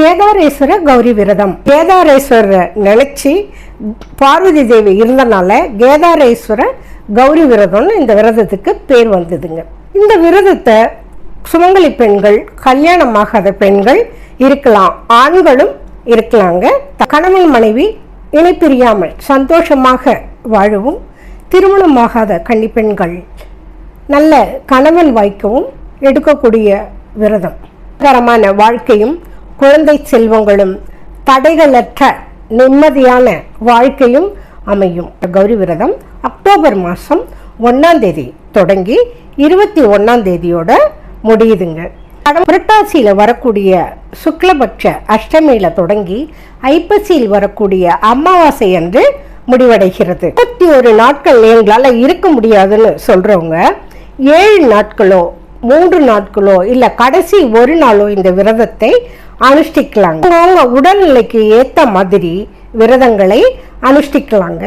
கேதாரேஸ்வர கௌரி விரதம். கேதாரேஸ்வரர் நினைச்சு பார்வதி தேவி இருந்தனால கேதாரேஸ்வர கௌரி விரதம்னு இந்த விரதத்துக்கு பேர் வந்ததுங்க. இந்த விரதத்தை சுமங்கலி பெண்கள், கல்யாணமாகாத பெண்கள் இருக்கலாம், ஆண்களும் இருக்கலாங்க. கணவன் மனைவி இணைப்பிரியாமல் சந்தோஷமாக வாழவும், திருமணமாகாத கன்னிப்பெண்கள் நல்ல கணவன் வாய்க்கவும் எடுக்கக்கூடிய விரதம். கரமான வாழ்க்கையும் குழந்தை செல்வங்களும் தடைகளற்ற நிம்மதியான வாழ்க்கையும் அமையும். கௌரி விரதம் அக்டோபர் மாதம் 1ஆம் தேதி தொடங்கி 21ஆம் தேதியோட முடியுதுங்க. புரட்டாசியில் வரக்கூடிய சுக்லபட்ச அஷ்டமியில் தொடங்கி ஐப்பசியில் வரக்கூடிய அமாவாசை அன்று முடிவடைகிறது. 21 நாட்கள் எங்களால் இருக்க முடியாதுன்னு சொல்கிறவங்க 7 நாட்களோ 3 நாட்களோ இல்லை கடைசி ஒரு நாளோ இந்த விரதத்தை அனுஷ்டிக்கலாங்க. அவங்க உடல்நிலைக்கு ஏற்ற மாதிரி விரதங்களை அனுஷ்டிக்கலாங்க.